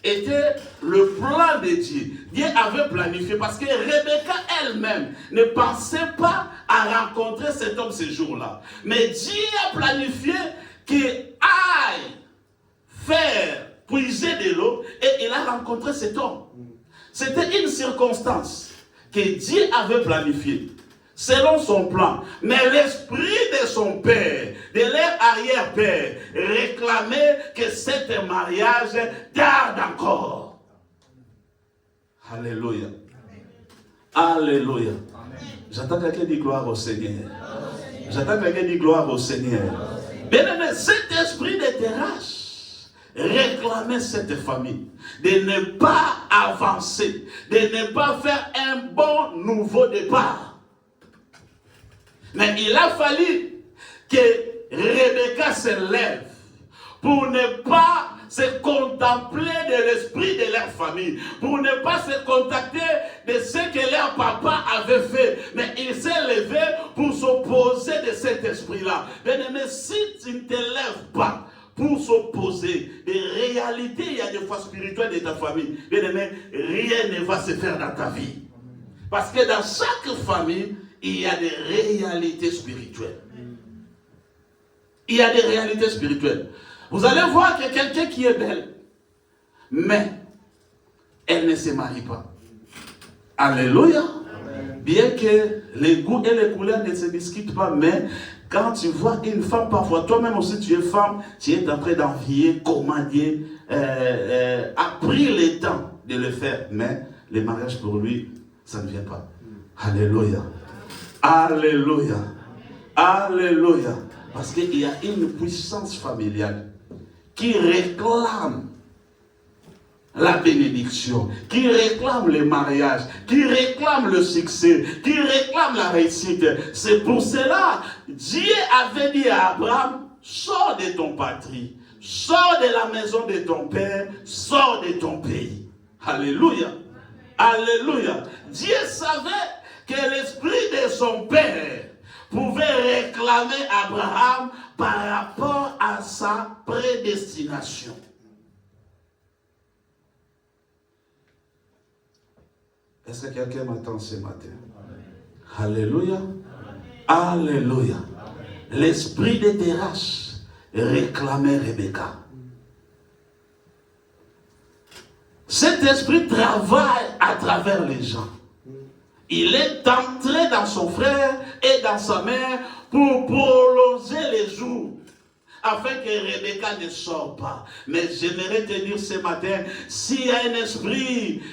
était le plan de Dieu. Dieu avait planifié parce que Rebecca elle-même ne pensait pas à rencontrer cet homme ce jour-là. Mais Dieu a planifié qu'il aille faire puiser de l'eau et il a rencontré cet homme. C'était une circonstance que Dieu avait planifiée selon son plan. Mais l'esprit de son père, de leur arrière-père, réclamait que cet mariage tarde encore. Alléluia. Alléluia. J'attends quelqu'un dire gloire au Seigneur. J'attends quelqu'un dire gloire au Seigneur. Bien aimé, cet esprit de Terach réclamait cette famille de ne pas avancer, de ne pas faire un bon nouveau départ. Mais il a fallu que Rebecca se lève pour ne pas se contempler de l'esprit de leur famille, pour ne pas se contacter de ce que leur papa avait fait. Mais il s'est levé pour s'opposer de cet esprit-là. Bien-aimé, si tu ne te lèves pas pour s'opposer des réalités, il y a des fois spirituelles de ta famille, bien-aimé, rien ne va se faire dans ta vie. Parce que dans chaque famille, il y a des réalités spirituelles. Il y a des réalités spirituelles. Vous allez voir que quelqu'un qui est belle, mais elle ne se marie pas. Alléluia. Bien que les goûts et les couleurs ne se discutent pas, mais quand tu vois une femme, parfois toi-même aussi tu es femme, tu es en train d'envier comment Dieu a pris le temps de le faire. Mais le mariage pour lui, ça ne vient pas. Alléluia. Alléluia. Alléluia. Parce qu'il y a une puissance familiale qui réclame la bénédiction, qui réclame le mariage, qui réclame le succès, qui réclame la réussite. C'est pour cela, Dieu avait dit à Abraham, sors de ton patrie, sors de la maison de ton père, sors de ton pays. Alléluia. Alléluia. Dieu savait que l'esprit de son père pouvait réclamer Abraham par rapport à sa prédestination. Est-ce que quelqu'un m'attend ce matin? Alléluia. Alléluia. L'esprit de Terach réclamait Rebecca. Cet esprit travaille à travers les gens. Il est entré dans son frère et dans sa mère pour prolonger les jours, afin que Rebecca ne sorte pas. Mais j'aimerais te dire ce matin, s'il y a un esprit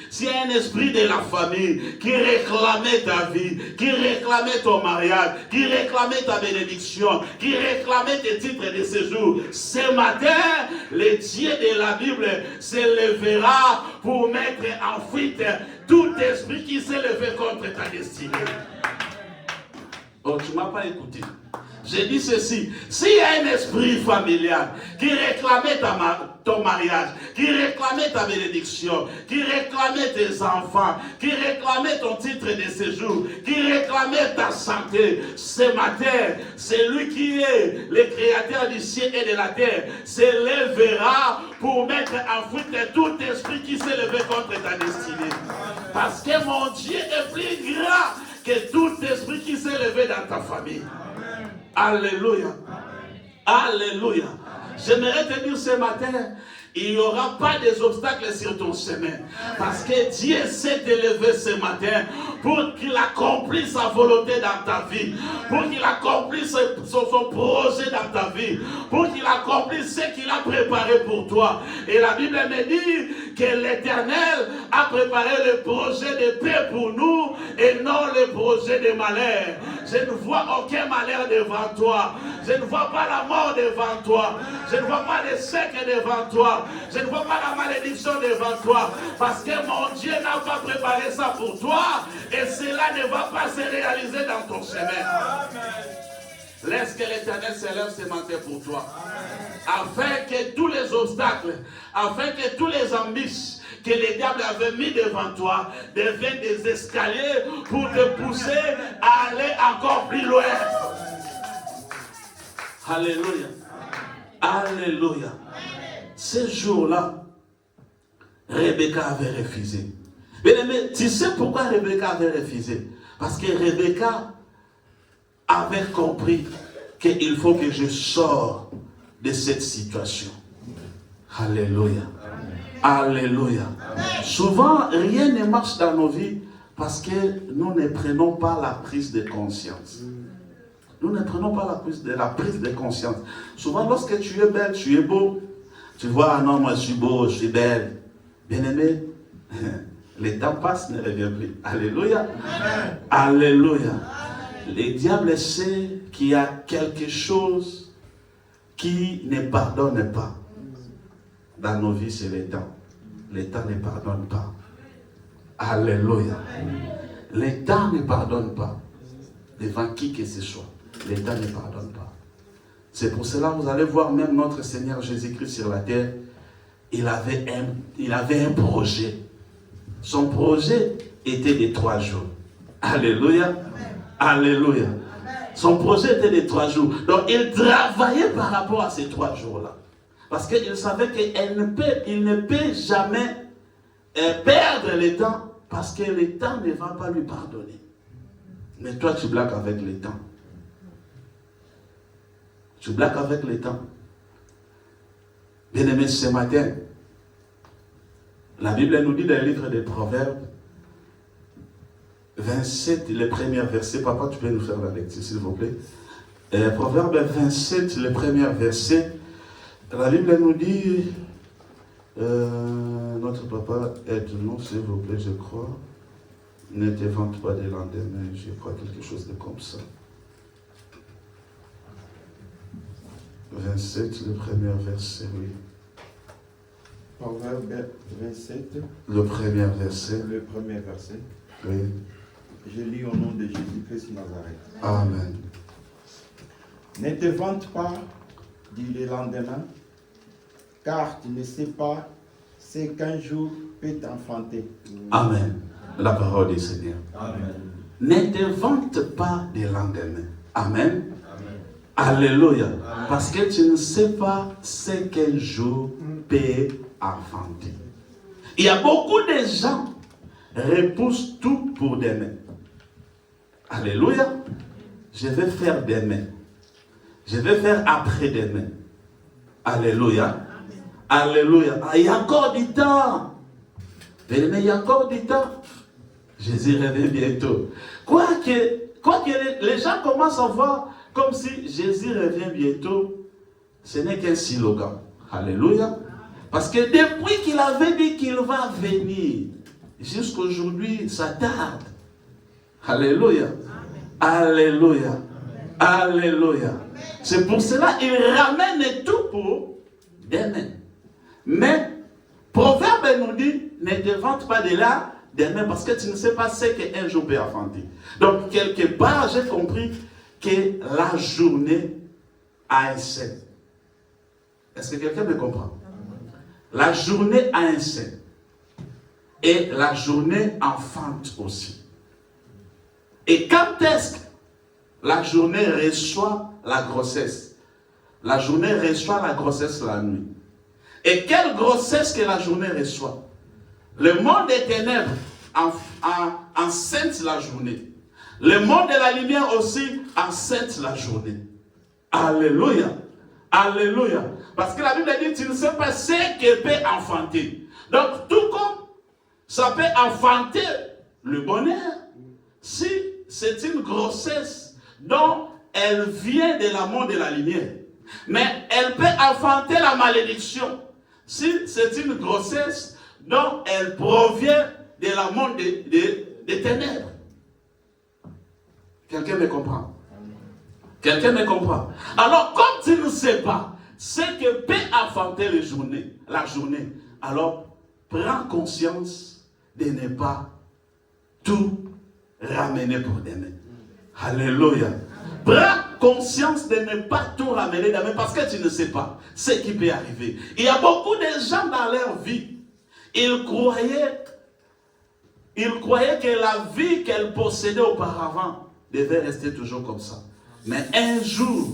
de la famille qui réclamait ta vie, qui réclamait ton mariage, qui réclamait ta bénédiction, qui réclamait tes titres de séjour, ce matin, le Dieu de la Bible se lèvera pour mettre en fuite tout esprit qui s'est levé contre ta destinée. Oh, tu ne m'as pas écouté. J'ai dit ceci, s'il y a un esprit familial qui réclamait ton mariage, qui réclamait ta bénédiction, qui réclamait tes enfants, qui réclamait ton titre de séjour, qui réclamait ta santé, ce matin, c'est lui qui est le créateur du ciel et de la terre, s'élèvera pour mettre en fuite tout esprit qui s'est levé contre ta destinée. Parce que mon Dieu est plus grand que tout esprit qui s'est levé dans ta famille. Alléluia. Alléluia. J'aimerais te dire ce matin, il n'y aura pas des obstacles sur ton chemin. Parce que Dieu s'est élevé ce matin pour qu'il accomplisse sa volonté dans ta vie. Pour qu'il accomplisse son projet dans ta vie. Pour qu'il accomplisse ce qu'il a préparé pour toi. Et la Bible me dit que l'Éternel a préparé le projet de paix pour nous et non le projet de malheur. Je ne vois aucun malheur devant toi. Je ne vois pas la mort devant toi. Je ne vois pas l'échec devant toi. Je ne vois pas la malédiction devant toi. Parce que mon Dieu n'a pas préparé ça pour toi. Et cela ne va pas se réaliser dans ton chemin. Laisse que l'Éternel s'élève ce matin pour toi. Afin que tous les obstacles, afin que tous les embûches que les diables avaient mis devant toi deviennent des escaliers pour te pousser à aller encore plus loin. Alléluia. Alléluia. Ce jour-là, Rebecca avait refusé. Bien-aimé, tu sais pourquoi Rebecca avait refusé? Parce que Rebecca avait compris qu'il faut que je sorte de cette situation. Alléluia. Alléluia. Souvent, rien ne marche dans nos vies parce que nous ne prenons pas la prise de conscience. Nous ne prenons pas la prise de conscience. Souvent, lorsque tu es belle, tu es beau, tu vois, ah non, moi je suis beau, je suis belle. Bien-aimé, le temps passe, ne revient plus. Alléluia. Alléluia. Le diable sait qu'il y a quelque chose qui ne pardonne pas. Dans nos vies, c'est le temps. Le temps ne pardonne pas. Alléluia. Le temps ne pardonne pas. Devant qui que ce soit. Le temps ne pardonne pas. C'est pour cela que vous allez voir même notre Seigneur Jésus-Christ sur la terre. Il avait un projet. Son projet était de 3 jours. Alléluia. Alléluia. Son projet était de 3 jours. Donc il travaillait par rapport à ces 3 jours-là. Parce qu'il savait qu'il ne peut jamais perdre le temps. Parce que le temps ne va pas lui pardonner. Mais toi, tu blagues avec le temps. Tu blagues avec le temps. Bien-aimé, ce matin, la Bible nous dit dans le livre des Proverbes, 27, le premier verset. Papa, tu peux nous faire la lecture, s'il vous plaît. Proverbe 27, le premier verset. La Bible nous dit, notre papa, aide-nous, s'il vous plaît, je crois. Ne te vante pas des lendemains, je crois quelque chose de comme ça. 27, le premier verset, oui. Proverbe 27. Le premier verset. Le premier verset. Oui. Je lis au nom de Jésus-Christ Nazareth. Amen. Ne te vante pas du lendemain, car tu ne sais pas ce qu'un jour peut t'enfanter. Amen. La parole du Seigneur. Amen. Ne te vante pas du lendemain. Amen. Alléluia. Parce que tu ne sais pas ce qu'un jour peut enfanter. Il y a beaucoup de gens qui repoussent tout pour demain. Alléluia. Je vais faire demain. Je vais faire après-demain. Alléluia. Alléluia. Ah, il y a encore du temps. Mais il y a encore du temps. Jésus revient bientôt. Quoique les gens commencent à voir comme si Jésus revient bientôt, ce n'est qu'un slogan. Alléluia. Parce que depuis qu'il avait dit qu'il va venir, jusqu'à aujourd'hui, ça tarde. Alléluia. Alléluia. Alléluia. C'est pour cela qu'il ramène tout pour demain. Mais, Proverbe nous dit, ne te vante pas de là demain parce que tu ne sais pas ce qu'un jour peut enfanter. Donc, quelque part, j'ai compris que la journée a un sein. Est-ce que quelqu'un me comprend? La journée a un sein. Et la journée enfante aussi. Et quand est-ce que la journée reçoit la grossesse? La journée reçoit la grossesse la nuit. Et quelle grossesse que la journée reçoit? Le monde des ténèbres enceinte la journée. Le monde de la lumière aussi enceinte la journée. Alléluia. Alléluia. Parce que la Bible dit, tu ne sais pas ce que peut enfanter. Donc, tout comme ça peut enfanter le bonheur, si c'est une grossesse dont elle vient de l'amour de la lumière. Mais elle peut enfanter la malédiction, si c'est une grossesse dont elle provient de l'amour des ténèbres. Quelqu'un me comprend? Quelqu'un me comprend? Alors, comme tu ne sais pas ce que peut enfanter la journée, alors prends conscience de ne pas tout ramener pour demain. Alléluia. Prends conscience de ne pas tout ramener demain parce que tu ne sais pas ce qui peut arriver. Il y a beaucoup de gens dans leur vie, ils croyaient que la vie qu'elles possédaient auparavant devait rester toujours comme ça. Mais un jour,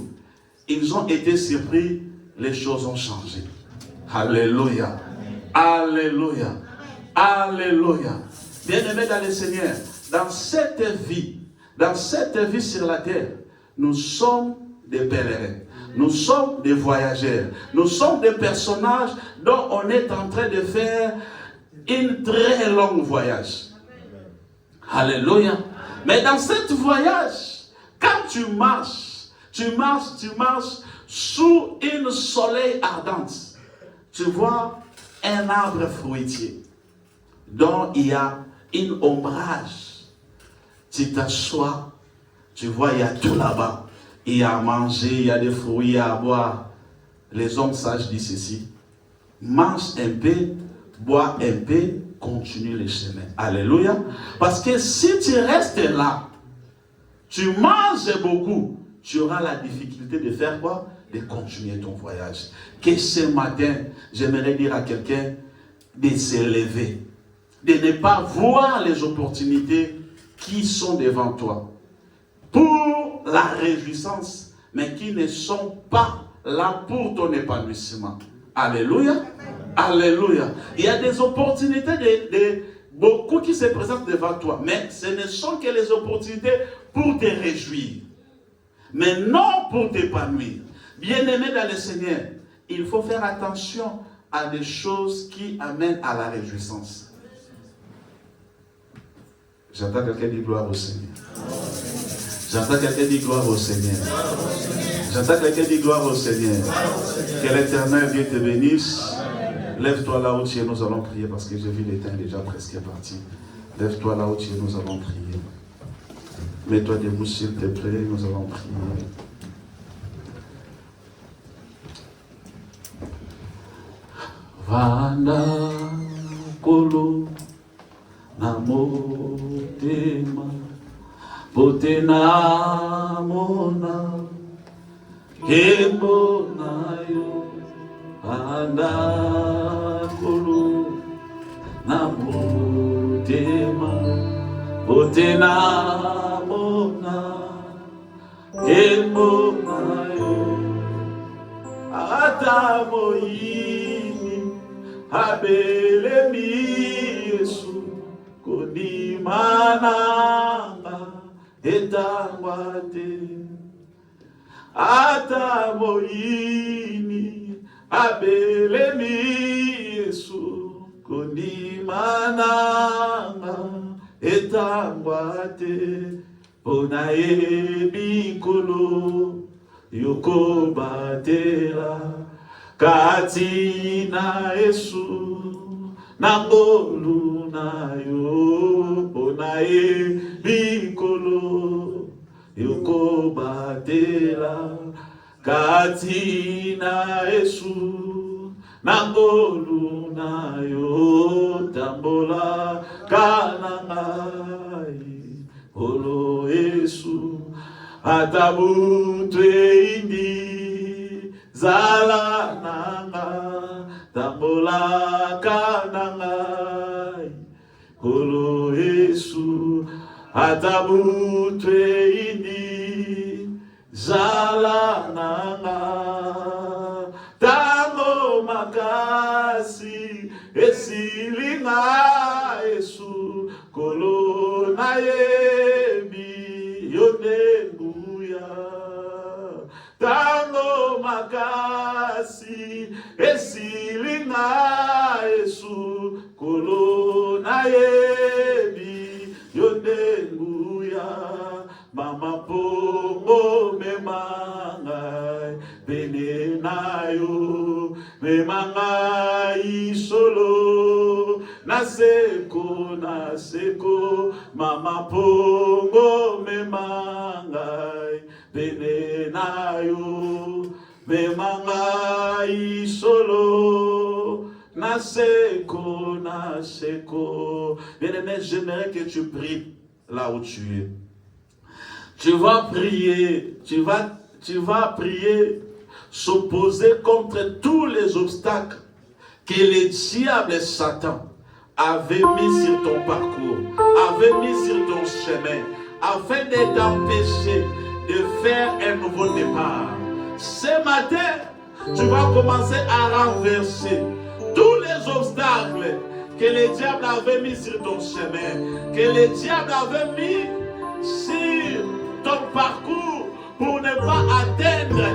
ils ont été surpris, les choses ont changé. Alléluia. Alléluia. Alléluia. Bien-aimés dans le Seigneur, dans cette vie sur la terre, nous sommes des pèlerins. Nous sommes des voyageurs. Nous sommes des personnages dont on est en train de faire une très longue voyage. Alléluia. Mais dans ce voyage, quand tu marches sous une soleil ardente. Tu vois un arbre fruitier dont il y a une ombrage. Tu t'assois, tu vois, il y a tout là-bas. Il y a à manger, il y a des fruits, il y a à boire. Les hommes sages disent ceci: mange un peu, bois un peu, continue le chemin. Alléluia. Parce que si tu restes là, tu manges beaucoup, tu auras la difficulté de faire quoi? De continuer ton voyage. Que ce matin, j'aimerais dire à quelqu'un de s'élever, de ne pas voir les opportunités qui sont devant toi pour la réjouissance, mais qui ne sont pas là pour ton épanouissement. Alléluia. Alléluia. Il y a des opportunités de beaucoup qui se présentent devant toi, mais ce ne sont que les opportunités pour te réjouir, mais non pour t'épanouir. Bien-aimé dans le Seigneur, il faut faire attention à des choses qui amènent à la réjouissance. J'entends quelqu'un dire gloire au Seigneur. J'entends quelqu'un dire gloire au Seigneur. J'entends quelqu'un dire gloire au Seigneur. Que l'Éternel Dieu te bénisse. Lève-toi là où tu es, nous allons prier parce que j'ai vu l'éteint déjà presque parti. Lève-toi là où tu es, nous allons prier. Mets-toi debout s'il te plaît, nous allons prier. Vanda kolo namotema potena mona kemona yo. Vanda kolo namotema potena mona kemona yo. Ata moyini abelemi Yesu kodimananga etangwate. Ata moyini abelemi Yesu kodimananga etangwate. Onaye bikolo yokobatela katina Yesu nangolu na yo. Onaye bikolo yokobatela katina Yesu nangolu na yo. Tambola kanangai olo Yesu Atabu tweindi zala nanga tambola kananga kolo Yesu atabu tweindi zala nanga tango makasi esilinga Yesu kolo na yebi yonebuya tango makasi esilinga Yesu kolo na yebi yonebuya mama pongo memangai benenayo memangai solo naseko mama pongo memangai benenayo memangai solo naseko. Bien-aimé, j'aimerais que tu pries là où tu es. Tu vas prier, tu vas prier, s'opposer contre tous les obstacles que le diable et Satan avaient mis sur ton parcours, avaient mis sur ton chemin, afin de t'empêcher de faire un nouveau départ. Ce matin, tu vas commencer à renverser tous les obstacles que le diable avait mis sur ton chemin, que le diable avait mis sur ton parcours pour ne pas atteindre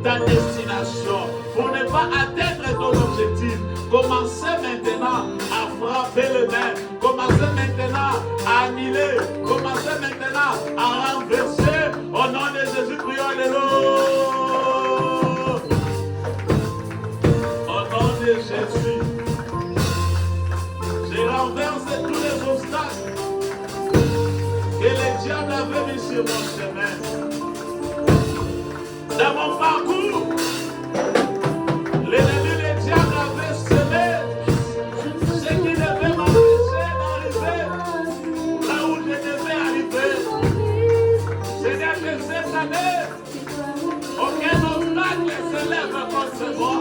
ta destination, pour ne pas atteindre ton objectif. Commencez maintenant à frapper les mains, commencez maintenant à annuler, commencez maintenant à renverser. Au nom de Jésus, prions Alléluia. Au nom de Jésus, je renverse tous les obstacles que le diable avait mis sur mon chemin. Dans mon parcours, l'ennemi du diable avait semé ce qui devait m'empêcher d'arriver là où je devais arriver. C'est-à-dire que cette année, aucun obstacle ne se lève contre moi.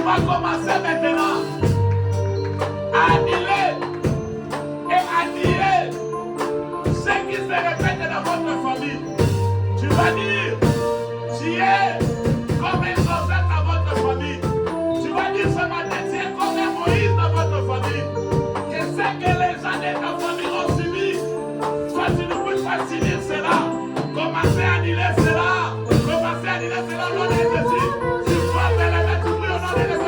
vas commencer maintenant à annuler et à nier ce qui se répète dans votre famille. Tu vas dire, tu es comme un prophète dans votre famille. Tu vas dire ce matin, tu es comme un Moïse dans votre famille. Et ce que les gens de ta famille ont subi, toi tu ne peux pas subir cela. Commencez à annuler cela. Commencez à annuler cela au nom de Jésus. Tu vas faire les mettre au nom de Jésus.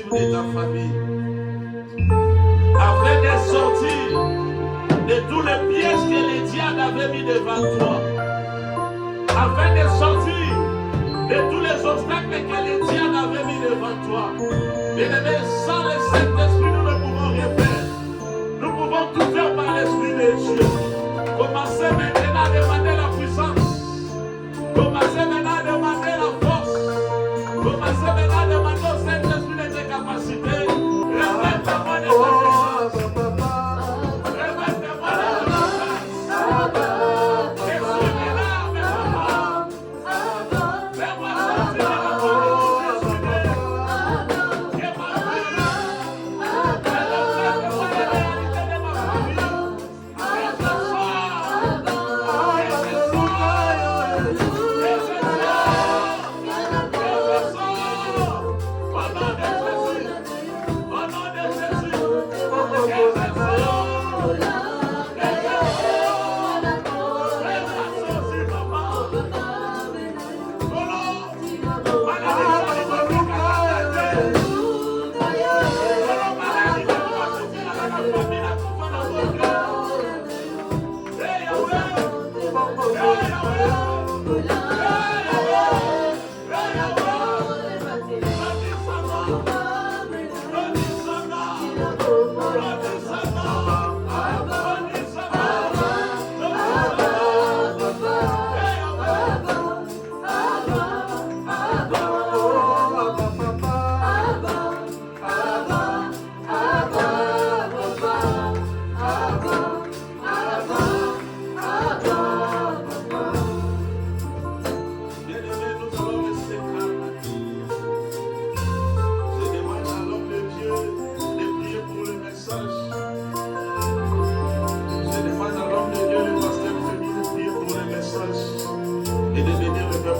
De ta famille, afin de sortir de tous les pièges que les diables avaient mis devant toi, afin de sortir de tous les obstacles que les diables avaient mis devant toi. Bien-aimé, sans le Saint-Esprit, nous ne pouvons rien faire. Nous pouvons tout faire par l'Esprit de Dieu. Commencez maintenant à demander la puissance. Commencez maintenant à demander la force. Commencez maintenant à demander au Saint-Esprit capacité, révèle-moi de ta puissance, révèle-moi de ta puissance, exprime-la, fais-moi, fais-moi sortir de la police, que ma vie, fais-moi la réalité de ma famille, que ce soit,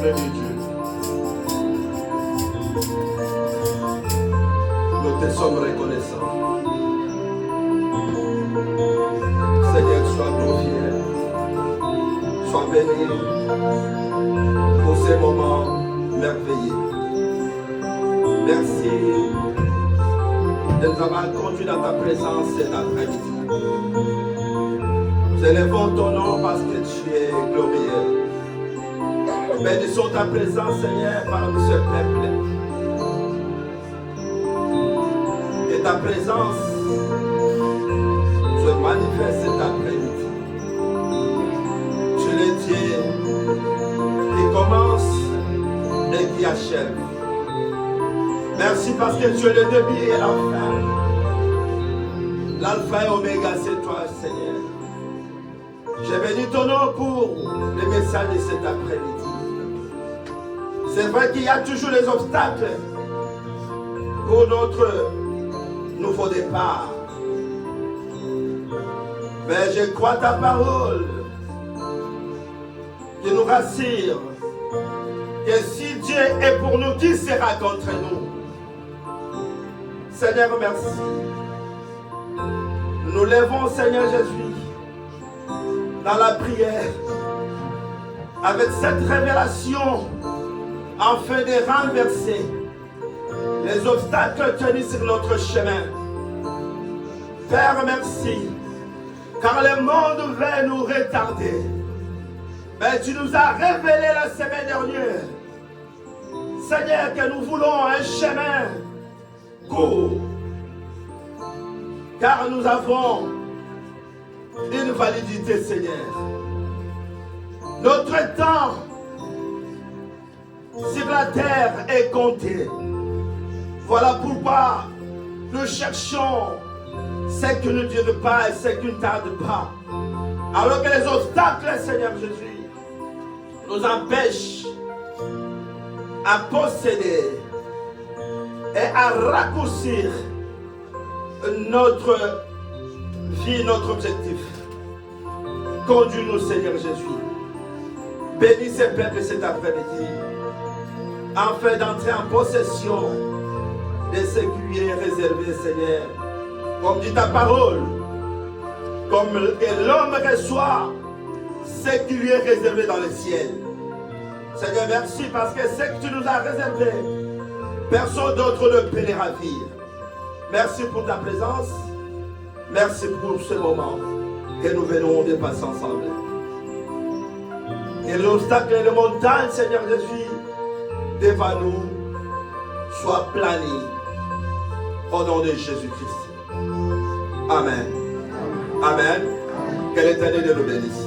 de Dieu. Nous te sommes reconnaissants. Seigneur, sois glorifié, sois béni pour ces moments merveilleux. Merci de nous avoir conduits dans ta présence cet après-midi. Nous élevons ton nom parce que tu es glorieux. Bénissons ta présence, Seigneur, parmi ce peuple. Et ta présence se manifeste cet après-midi. Tu es Dieu qui commence et qui achève. Merci parce que tu es le début et la fin. L'alpha et oméga, c'est toi, Seigneur. J'ai béni ton nom pour les messages de cet après-midi. C'est vrai qu'il y a toujours des obstacles pour notre nouveau départ. Mais je crois ta parole qui nous rassure que si Dieu est pour nous, qui sera contre nous? Seigneur, merci. Nous nous levons, Seigneur Jésus, dans la prière, avec cette révélation, afin de renverser les obstacles tenus sur notre chemin. Père, merci, car le monde va nous retarder. Mais tu nous as révélé la semaine dernière, Seigneur, que nous voulons un chemin court, car nous avons une validité, Seigneur. Notre temps sur la terre est compté. Voilà pourquoi nous cherchons ce qui ne dure pas et ce qui ne tarde pas. Alors que les obstacles, Seigneur Jésus, nous empêchent à posséder et à raccourcir notre vie, notre objectif. Conduis-nous, Seigneur Jésus. Bénis ces peuples cet après-midi, afin d'entrer en possession de ce qui lui est réservé, Seigneur. Comme dit ta parole, comme que l'homme reçoit ce qui lui est réservé dans le ciel. Seigneur, merci parce que ce que tu nous as réservé, personne d'autre ne peut les ravir. Merci pour ta présence. Merci pour ce moment que nous venons de passer ensemble. Et les obstacles et les montagnes, Seigneur Jésus, devant nous, soient planis au nom de Jésus-Christ. Amen. Amen. Que l'Éternel nous bénisse.